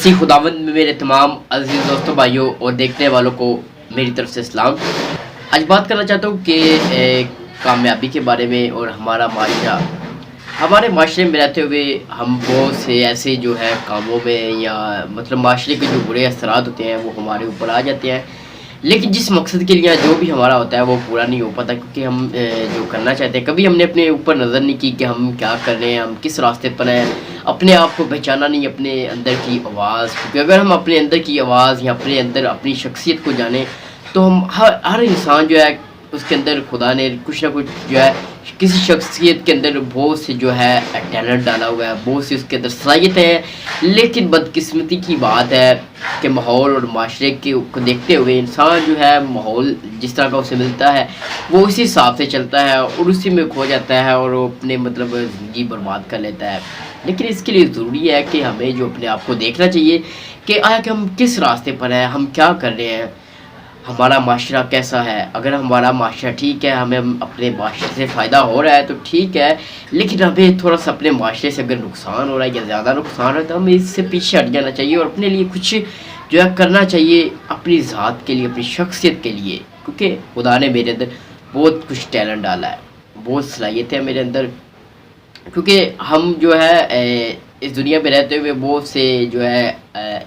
मसीह खुदावंद में मेरे तमाम अजीज़ दोस्तों, भाइयों और देखने वालों को मेरी तरफ से सलाम। आज बात करना चाहता हूँ कि कामयाबी के बारे में और हमारे माशरे में रहते हुए हम बहुत से ऐसे जो है कामों में या मतलब माशरे के जो बुरे असरात होते हैं वो हमारे ऊपर आ जाते हैं, लेकिन जिस मकसद के लिए जो भी हमारा होता है वो पूरा नहीं हो पाता, क्योंकि हम जो करना चाहते हैं कभी हमने अपने ऊपर नज़र नहीं की कि हम क्या कर रहे हैं, हम किस रास्ते पर हैं, अपने आप को पहचाना नहीं, अपने अंदर की आवाज़। क्योंकि अगर हम अपने अंदर की आवाज़ या अपने अंदर अपनी शख्सियत को जाने तो हम हर इंसान जो है उसके अंदर खुदा ने कुछ ना कुछ जो है किसी शख्सियत के अंदर बहुत से जो है टैलेंट डाला हुआ है, बहुत सी उसके अंदर सलाहियतें हैं। लेकिन बदकिस्मती की बात है कि माहौल और माशरे के को देखते हुए इंसान जो है माहौल जिस तरह का उसे मिलता है वो उसी हिसाब से चलता है और उसी में खो जाता है और वो अपने मतलब ज़िंदगी बर्बाद कर लेता है। लेकिन इसके लिए ज़रूरी है कि हमें जो अपने आप को देखना चाहिए कि आया कि हम किस रास्ते पर हैं, हम क्या कर रहे हैं, हमारा माशरा कैसा है। अगर हमारा माशरा ठीक है, हमें अपने माशरे से फ़ायदा हो रहा है तो ठीक है, लेकिन हमें थोड़ा सा अपने माशरे से अगर नुकसान हो रहा है या ज़्यादा नुकसान हो रहा है तो हमें इससे पीछे हट जाना चाहिए और अपने लिए कुछ जो है करना चाहिए, अपनी ज़ात के लिए, अपनी शख्सियत के लिए। क्योंकि खुदा ने मेरे अंदर बहुत कुछ टैलेंट डाला है, बहुत सलाहियतें हैं मेरे अंदर। क्योंकि हम जो है इस दुनिया में रहते हुए बहुत से जो है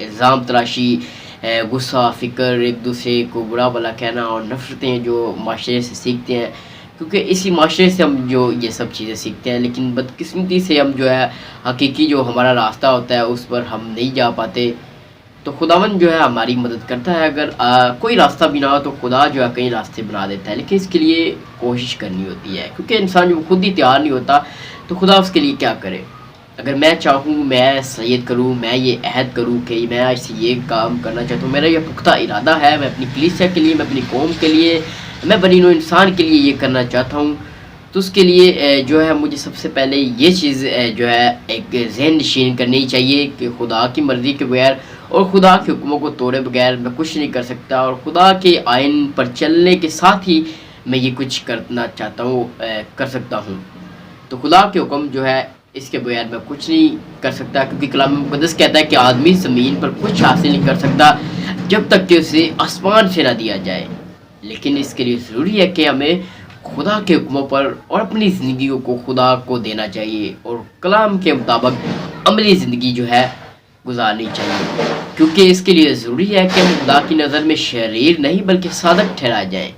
इल्ज़ाम तराशी, गुस्सा, फ़िक्र, एक दूसरे को बुरा भला कहना और नफ़रतें जो माशरे से सीखते हैं, क्योंकि इसी माशरे से हम जो ये सब चीज़ें सीखते हैं। लेकिन बदकिस्मती से हम जो है हकीकी जो हमारा रास्ता होता है उस पर हम नहीं जा पाते। तो खुदावंद जो है हमारी मदद करता है। अगर कोई रास्ता भी ना हो तो खुदा जो है कई रास्ते बना देता है, लेकिन इसके लिए कोशिश करनी होती है। क्योंकि इंसान जब खुद ही तैयार नहीं होता तो खुदा उसके लिए क्या करे। अगर मैं चाहूँ, मैं सैयद करूँ, मैं ये अहद करूँ कि मैं आज से ये काम करना चाहता हूँ, मेरा ये पुख्ता इरादा है, मैं अपनी कलीसिया के लिए, मैं अपनी कौम के लिए, मैं बनी नूं इंसान के लिए ये करना चाहता हूँ, तो उसके लिए जो है मुझे सबसे पहले ये चीज़ जो है एक ज़हन नशीन करनी चाहिए कि खुदा की मर्ज़ी के बगैर और खुदा के हुक्मों को तोड़े बगैर मैं कुछ नहीं कर सकता, और खुदा के आइन पर चलने के साथ ही मैं ये कुछ करना चाहता हूँ, कर सकता हूँ। तो खुदा के हुक्म जो है इसके बगैर मैं कुछ नहीं कर सकता, क्योंकि कलाम मुक़द्दस कहता है कि आदमी ज़मीन पर कुछ हासिल नहीं कर सकता जब तक कि उसे आसमान से ना दिया जाए। लेकिन इसके लिए ज़रूरी है कि हमें खुदा के हुक्मों पर और अपनी ज़िंदगी को खुदा को देना चाहिए और कलाम के मुताबिक अमली ज़िंदगी जो है गुजारनी चाहिए। क्योंकि इसके लिए ज़रूरी है कि हम खुदा की नज़र में शरीर नहीं बल्कि सादक ठहराए जाएँ।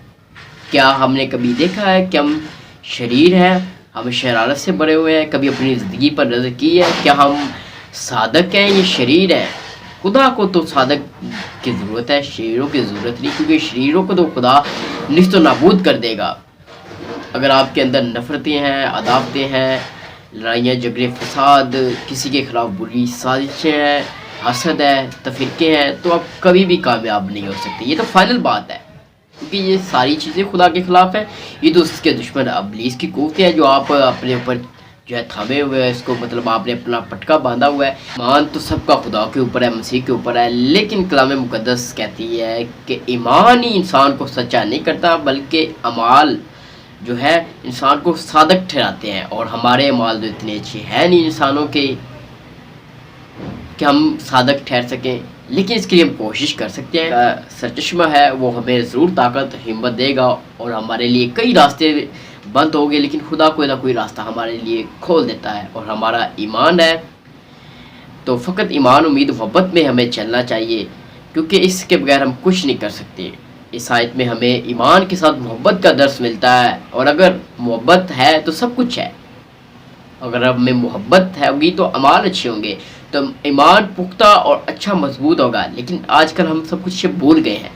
क्या हमने कभी देखा है कि हम शरीर हैं, हम शरारत से भरे हुए हैं? कभी अपनी ज़िंदगी पर नज़र की है क्या हम सादक हैं या शरीर हैं? खुदा को तो सादक की ज़रूरत है, शरीरों की ज़रूरत नहीं, क्योंकि शरीरों को तो खुदा निस्त नाबूद कर देगा। अगर आपके अंदर नफ़रतें हैं, अदावतें हैं, लड़ाइयाँ झगड़े फसाद, किसी के ख़िलाफ़ बुरी साजिशें हैं, हसद है, तफ़रीक़े हैं, तो आप कभी भी कामयाब नहीं हो सकते। ये तो फ़ाइनल बात है, क्योंकि ये सारी चीज़ें खुदा के ख़िलाफ़ है। ये तो उसके दुश्मन इब्लीस की कुव्वतें हैं जो आप अपने ऊपर जो है थामे हुए हैं, इसको मतलब आपने अपना पटका बांधा हुआ है। ईमान तो सबका खुदा के ऊपर है, मसीह के ऊपर है, लेकिन कलाम मुक़द्दस कहती है कि ईमान ही इंसान को सच्चा नहीं करता बल्कि अमाल जो है इंसान को सादक ठहराते हैं। और हमारे अमाल तो इतने अच्छे हैं नहीं इंसानों के कि हम सादक ठहर सकें, लेकिन इसके लिए हम कोशिश कर सकते हैं। सरचश्मा है वो हमें ज़रूर ताकत हिम्मत देगा और हमारे लिए कई रास्ते बंद हो गए, लेकिन खुदा कोई ना कोई रास्ता हमारे लिए खोल देता है। और हमारा ईमान है तो फ़कत ईमान, उम्मीद, मोहब्बत में हमें चलना चाहिए, क्योंकि इसके बगैर हम कुछ नहीं कर सकते। इस आयत में हमें ईमान के साथ मोहब्बत का दर्स मिलता है, और अगर मोहब्बत है तो सब कुछ है। अगर अब में मोहब्बत है होगी तो अमाल अच्छे होंगे, तो ईमान पुख्ता और अच्छा मजबूत होगा। लेकिन आजकल हम सब कुछ भूल गए हैं।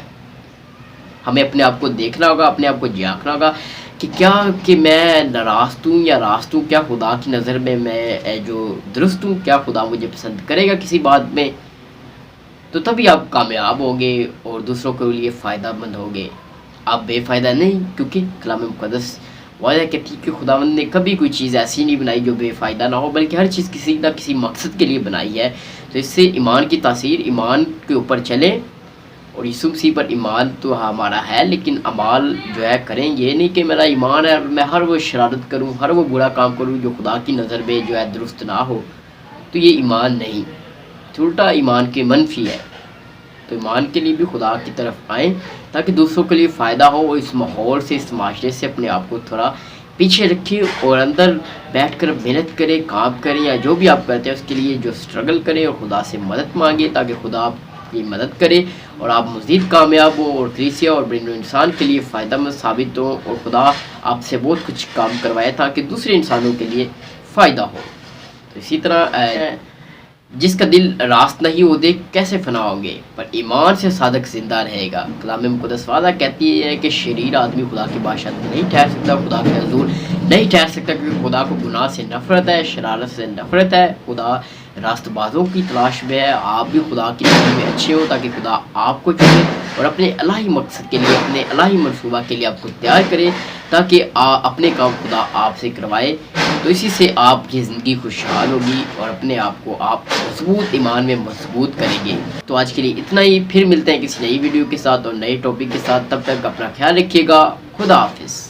हमें अपने आप को देखना होगा, अपने आप को झांकना होगा कि क्या कि मैं नाराज़ हूँ या रास्त हूँ, क्या खुदा की नज़र में मैं जो दुरुस्त हूँ, क्या खुदा मुझे पसंद करेगा किसी बात में। तो तभी आप कामयाब होंगे और दूसरों के लिए फ़ायदा मंद होंगे, आप बेफ़ायदा नहीं। क्योंकि कलाम मुक़द्दस वादा कहती है कि खुदावंद ने कभी कोई चीज़ ऐसी नहीं बनाई जो बेफ़ायदा ना हो, बल्कि हर चीज़ किसी ना किसी मकसद के लिए बनाई है। तो इससे ईमान की तासीर, ईमान के ऊपर चलें, और यीशु मसीह पर ईमान तो हमारा है, लेकिन अमाल जो है करें। ये नहीं कि मेरा ईमान है और मैं हर वो शरारत करूँ, हर वो बुरा काम करूँ जो खुदा की नज़र में जो है दुरुस्त ना हो, तो ये ईमान नहीं। الٹا ایمان کے منفی ہے۔ تو ایمان کے لیے بھی خدا کی طرف آئیں تاکہ دوسروں کے لیے فائدہ ہو، اور اس ماحول سے، اس معاشرے سے اپنے آپ کو تھوڑا پیچھے رکھیں اور اندر بیٹھ کر محنت کریں، کام کریں، یا جو بھی آپ کرتے ہیں اس کے لیے جو اسٹرگل کریں، اور خدا سے مدد مانگیں تاکہ خدا آپ کی مدد کرے اور آپ مزید کامیاب ہو، اور کلیسیا اور بین انسان کے لیے فائدہ مند ثابت ہو، اور خدا آپ سے بہت کچھ کام کروائے تاکہ دوسرے انسانوں کے لیے فائدہ ہو۔ تو اسی طرح جس کا دل راست نہیں وہ دیکھ کیسے فنا ہوں گے، پر ایمان سے صادق زندہ رہے گا۔ کلام مقدس وعدہ کہتی ہے کہ شریر آدمی خدا کی بادشاہت میں نہیں ٹھہر سکتا، خدا کے حضور نہیں ٹھہر سکتا، کیونکہ خدا کو گناہ سے نفرت ہے، شرارت سے نفرت ہے۔ خدا راست بازوں کی تلاش میں ہے۔ آپ بھی خدا کی نظر میں اچھے ہو تاکہ خدا آپ کو چنے اور اپنے الہی مقصد کے لیے، اپنے الہی منصوبہ کے لیے آپ کو تیار کرے تاکہ اپنے کام خدا آپ سے کروائے۔ تو اسی سے آپ کی زندگی خوشحال ہوگی اور اپنے آپ کو آپ مضبوط ایمان میں مضبوط کریں گے۔ تو آج کے لیے اتنا ہی، پھر ملتے ہیں کسی نئی ویڈیو کے ساتھ اور نئے ٹاپک کے ساتھ۔ تب تک اپنا خیال رکھیے گا۔ خدا حافظ۔